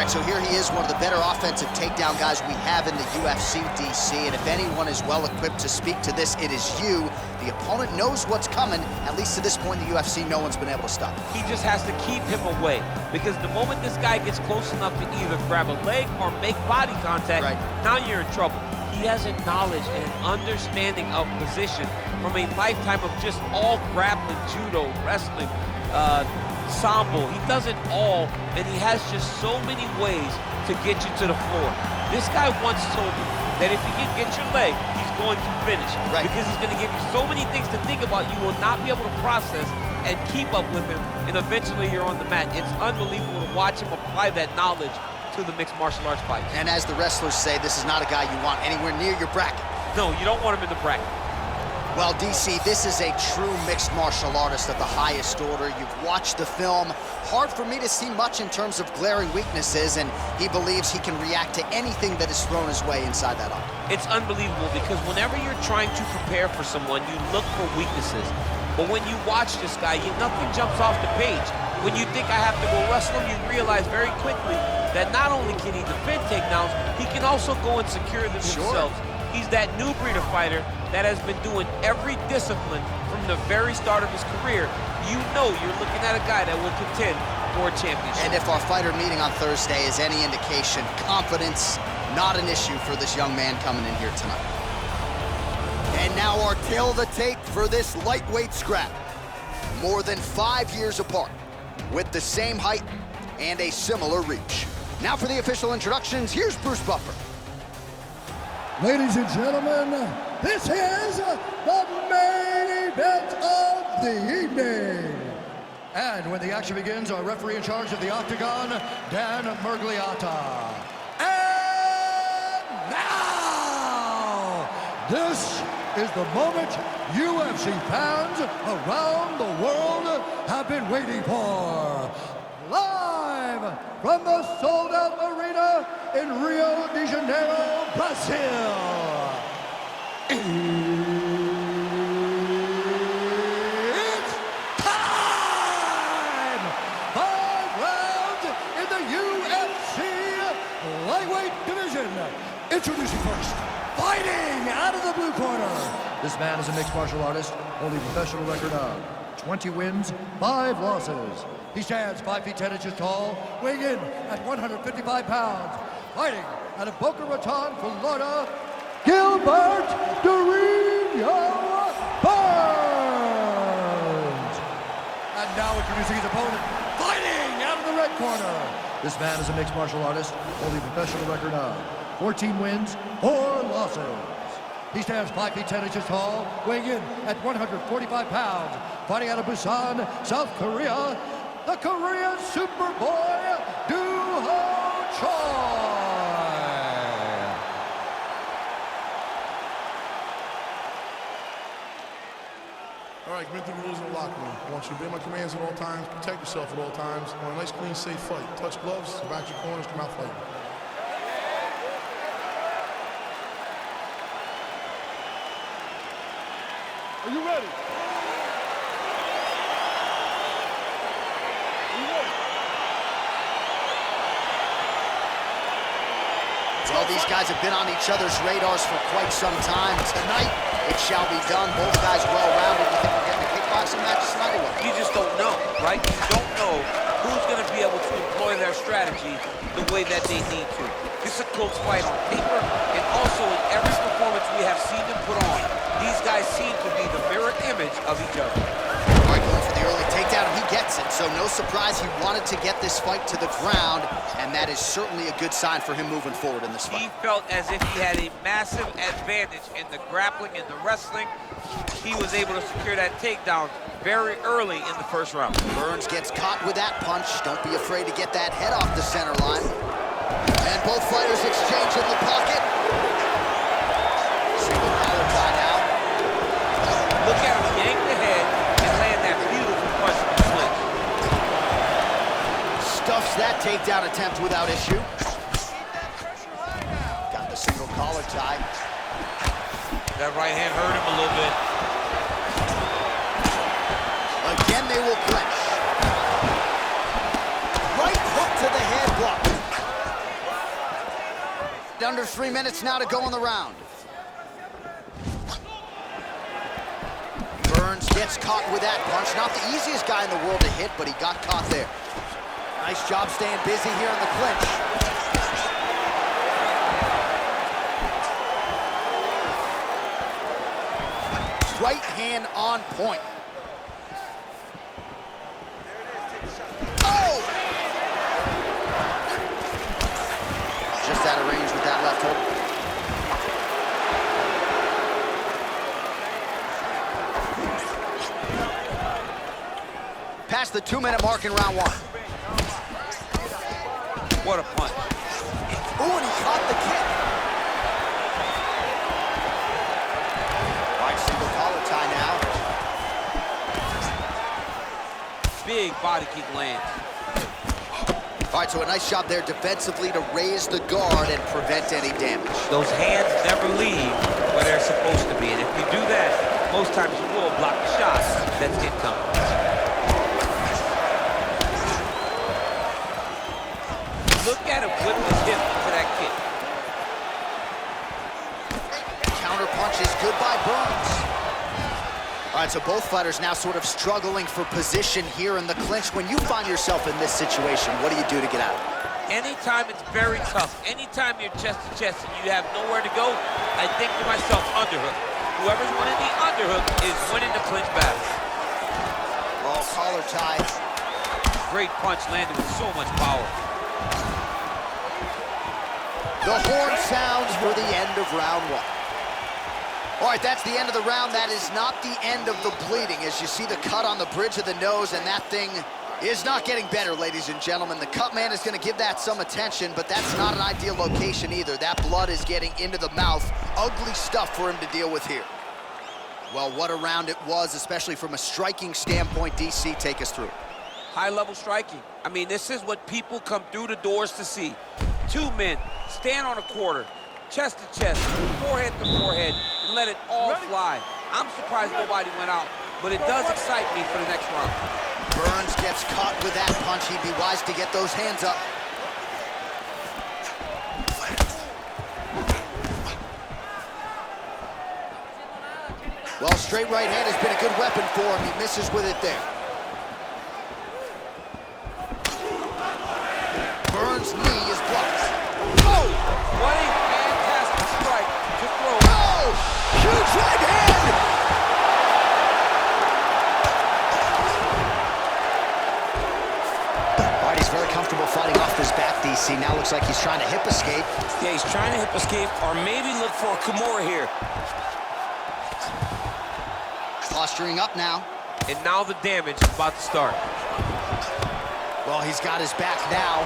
All right, so here he is, one of the better offensive takedown guys we have in the UFC, DC. And if anyone is well-equipped to speak to this, it is you. The opponent knows what's coming. At least to this point in the UFC, no one's been able to stop him. He just has to keep him away, because the moment this guy gets close enough to either grab a leg or make body contact, now you're in trouble. He has a knowledge and an understanding of position from a lifetime of just all grappling, judo, wrestling, sambo. He does it all, and he has just so many ways to get you to the floor. This guy once told me that if he can get your leg, he's going to finish. Because he's going to give you so many things to think about, you will not be able to process and keep up with him, and eventually you're on the mat. It's unbelievable to watch him apply that knowledge to the mixed martial arts fight. And as the wrestlers say, this is not a guy you want anywhere near your bracket. No, you don't want him in the bracket. Well, DC, this is a true mixed martial artist of the highest order. You've watched the film. Hard for me to see much in terms of glaring weaknesses, and he believes he can react to anything that is thrown his way inside that arm. It's unbelievable, because whenever you're trying to prepare for someone, you look for weaknesses. But when you watch this guy, nothing jumps off the page. When you think I have to go wrestle him, you realize very quickly that not only can he defend takedowns, he can also go and secure them himself. He's that new breed of fighter that has been doing every discipline from the very start of his career. You know you're looking at a guy that will contend for a championship. And if our fighter meeting on Thursday is any indication, confidence, not an issue for this young man coming in here tonight. And now our tale of the tape for this lightweight scrap. More than 5 years apart, with the same height and a similar reach. Now for the official introductions, here's Bruce Buffer. Ladies and gentlemen, this is the main event of the evening. And when the action begins, our referee in charge of the Octagon, Dan Murgliata. And now, this is the moment UFC fans around the world have been waiting for. Live from the sold-out arena in Rio de Janeiro, Brazil. It's time! 5 rounds in the UFC lightweight division. Introducing first, fighting out of the blue corner. This man is a mixed martial artist, holding a professional record of 20 wins, 5 losses. He stands 5 feet 10 inches tall, weighing in at 155 pounds. Fighting out of Boca Raton, Florida, Gilbert Durinho Burns. And now introducing his opponent, fighting out of the red corner. This man is a mixed martial artist, holding a professional record of 14 wins, 4 losses. He stands 5 feet 10 inches tall, weighing in at 145 pounds. Fighting out of Busan, South Korea, the Korean Superboy, Doo-Ho Choi. All right, been through the rules in the locker room. I want you to obey my commands at all times, protect yourself at all times. I want a nice, clean, safe fight. Touch gloves, back your corners, come out fighting. Are you ready? Well, these guys have been on each other's radars for quite some time. Tonight, it shall be done. Both guys well-rounded. You think we're getting a kickboxing match tonight or what? You just don't know, right? You don't know who's going to be able to employ their strategy the way that they need to. This is a close fight on paper, and also in every performance we have seen them put on. These guys seem to be the mirror image of each other. All right, going for the early takedown, and he gets it. So no surprise he wanted to get this fight to the ground, and that is certainly a good sign for him moving forward in this fight. He felt as if he had a massive advantage in the grappling and the wrestling. He was able to secure that takedown very early in the first round. Burns gets caught with that punch. Don't be afraid to get that head off the center line. And both fighters exchange in the pocket. Single collar tie now. Look at him yank the head and land that beautiful punch in the clinch. Stuffs that takedown attempt without issue. Got the single collar tie. That right hand hurt him a little bit. Again, they will clinch. Right hook to the head block. under 3 minutes now to go in the round. Burns gets caught with that punch. Not the easiest guy in the world to hit, but he got caught there. Nice job staying busy here in the clinch. Right hand on point. Oh! Just out of range with that left hook. Past the 2-minute mark in round 1. What a punch. Ooh, and he caught the kick. Right single collar tie now. Big body kick lands. All right, so a nice job there defensively to raise the guard and prevent any damage. Those hands never leave where they're supposed to be, and if you do that, most times you will block the shots that's incoming. Look at him whip his hip into that kick. Counter punch is good by Burns. All right, so both fighters now sort of struggling for position here in the clinch. When you find yourself in this situation, what do you do to get out of it? Anytime it's very tough, anytime you're chest to chest and you have nowhere to go, I think to myself, underhook. Whoever's winning the underhook is winning the clinch battle. Oh, collar tie. Great punch landed with so much power. The horn sounds for the end of round 1. All right, that's the end of the round. That is not the end of the bleeding. As you see the cut on the bridge of the nose, and that thing is not getting better, ladies and gentlemen. The cut man is going to give that some attention, but that's not an ideal location either. That blood is getting into the mouth. Ugly stuff for him to deal with here. Well, what a round it was, especially from a striking standpoint. DC, take us through. High-level striking. I mean, this is what people come through the doors to see. 2 men stand on a quarter, chest to chest, forehead to forehead, and let it all fly. I'm surprised nobody went out, but it does excite me for the next round. Burns gets caught with that punch. He'd be wise to get those hands up. Well, straight right hand has been a good weapon for him. He misses with it there. Burns' knee is blocked. Oh! What a fantastic strike to throw. Oh! Huge right hand! All right, he's very comfortable fighting off his back, DC. Now looks like he's trying to hip escape. Yeah, he's trying to hip escape or maybe look for a Kimura here. Posturing up now. And now the damage is about to start. Well, he's got his back now.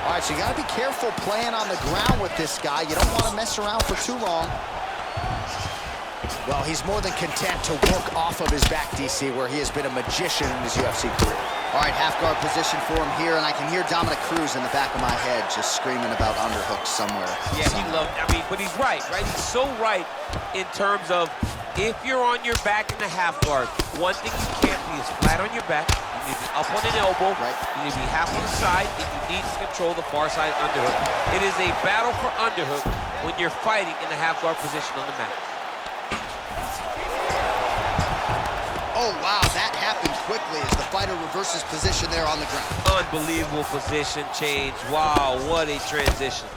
All right, so you got to be careful playing on the ground with this guy. You don't want to mess around for too long. Well, he's more than content to work off of his back, DC, where he has been a magician in his UFC career. All right, half guard position for him here, and I can hear Dominic Cruz in the back of my head just screaming about underhooks somewhere. Yeah, he loved, I mean, but he's right? He's so right in terms of if you're on your back in the half guard, one thing you can't be is flat on your back. You need to be up on an elbow. Right. You need to be half on the side, and you need to control the far side underhook. It is a battle for underhook when you're fighting in the half guard position on the mat. Oh, wow, that happened quickly as the fighter reverses position there on the ground. Unbelievable position change. Wow, what a transition.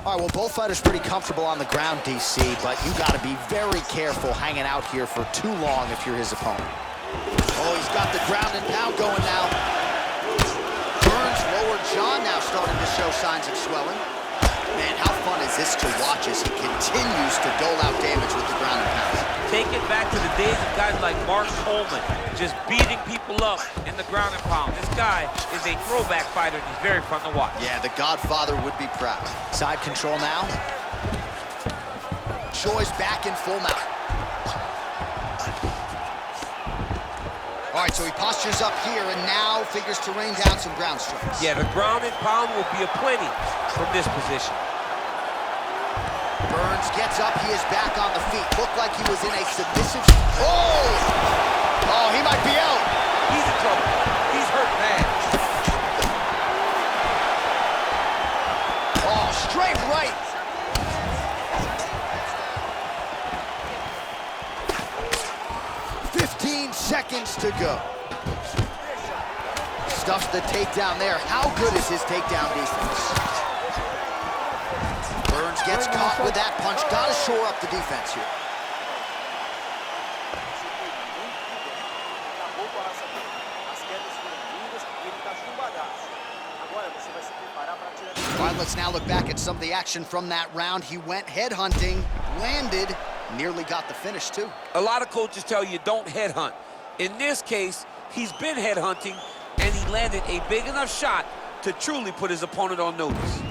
All right, well, both fighters pretty comfortable on the ground, DC, but you got to be very careful hanging out here for too long if you're his opponent. Oh, he's got the ground and pound going now. Burns' lower jaw now starting to show signs of swelling. Man, how fun is this to watch as he continues to dole out damage with the ground and pound? Take it back to the days of guys like Mark Coleman, just beating people up in the ground and pound. This guy is a throwback fighter, and he's very fun to watch. Yeah, the Godfather would be proud. Side control now. Choi's back in full mount. All right, so he postures up here and now figures to rain down some ground strikes. Yeah, the ground and pound will be aplenty from this position. Burns gets up, he is back on the feet. Looked like he was in a submissive... Oh! Oh, he might be out. He's in trouble. He's hurt bad. Oh, straight right. Seconds to go. Stuffs the takedown there. How good is his takedown defense? Burns gets caught with that punch. Got to shore up the defense here. All right, let's now look back at some of the action from that round. He went headhunting, landed, nearly got the finish too. A lot of coaches tell you don't headhunt. In this case, he's been headhunting, and he landed a big enough shot to truly put his opponent on notice.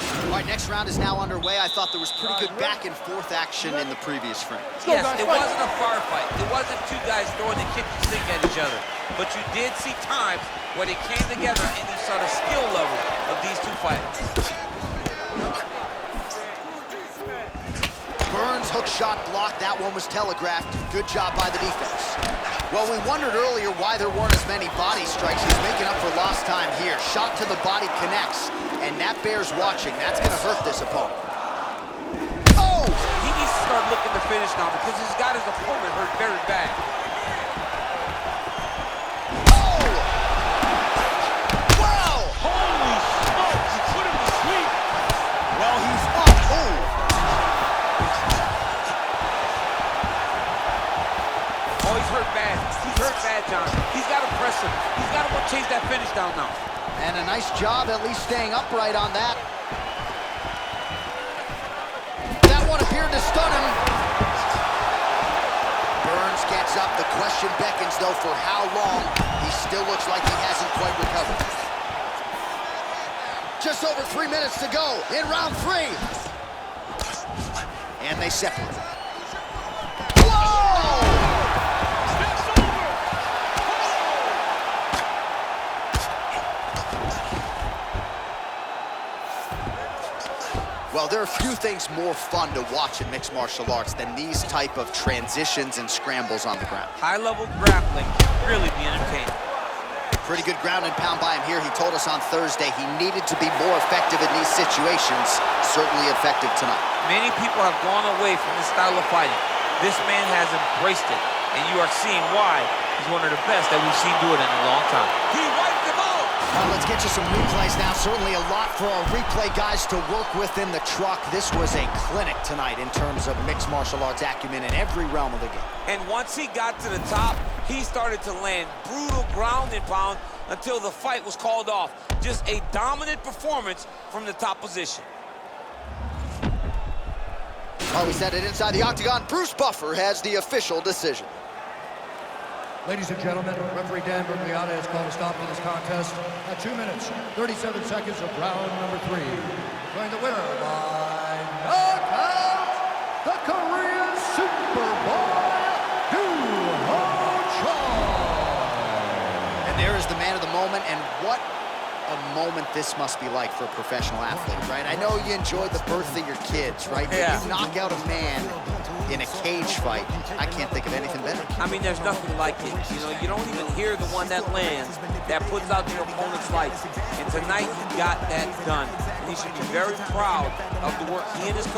All right, next round is now underway. I thought there was pretty good back and forth action in the previous frame. Yes, it wasn't a firefight. It wasn't two guys throwing the kitchen sink at each other. But you did see times where they came together and you saw the skill level of these two fighters. Burns hook shot blocked. That one was telegraphed. Good job by the defense. Well, we wondered earlier why there weren't as many body strikes. He's making up for lost time here. Shot to the body connects, and that bears watching. That's going to hurt this opponent. Oh! He needs to start looking to finish now because he's got his opponent hurt very bad. Oh! Wow! Holy smokes, he put him to sleep. Well, he's up. Oh! Oh, he's hurt bad. He's hurt bad, John. He's got to press him. He's got to go chase that finish down now. And a nice job at least staying upright on that. That one appeared to stun him. Burns gets up. The question beckons, though, for how long. He still looks like he hasn't quite recovered. Just over 3 minutes to go in round 3. And they separate. Well, there are few things more fun to watch in mixed martial arts than these type of transitions and scrambles on the ground. High-level grappling can really be entertaining. Pretty good ground and pound by him here. He told us on Thursday he needed to be more effective in these situations. Certainly effective tonight. Many people have gone away from this style of fighting. This man has embraced it, and you are seeing why he's one of the best that we've seen do it in a long time. He wiped him out! Well, let's get you some replays now. Certainly a lot for our replay guys to work with in the truck. This was a clinic tonight in terms of mixed martial arts acumen in every realm of the game. And once he got to the top, he started to land brutal ground and pound until the fight was called off. Just a dominant performance from the top position. Well, we set it inside the octagon. Bruce Buffer has the official decision. Ladies and gentlemen, referee Dan Bergliata has called a stop to this contest at 2 minutes, 37 seconds of round number 3. Declaring the winner by knockout, the Korean Superboy, And there is the man of the moment, and what a moment this must be like for a professional athlete, right? I know you enjoyed the birth of your kids, right? Yeah. But you knock out a man in a cage fight, I can't think of anything better. I mean, there's nothing like it. You know, you don't even hear the one that lands, that puts out your opponent's life. And tonight, he got that done. And he should be very proud of the work he and his coach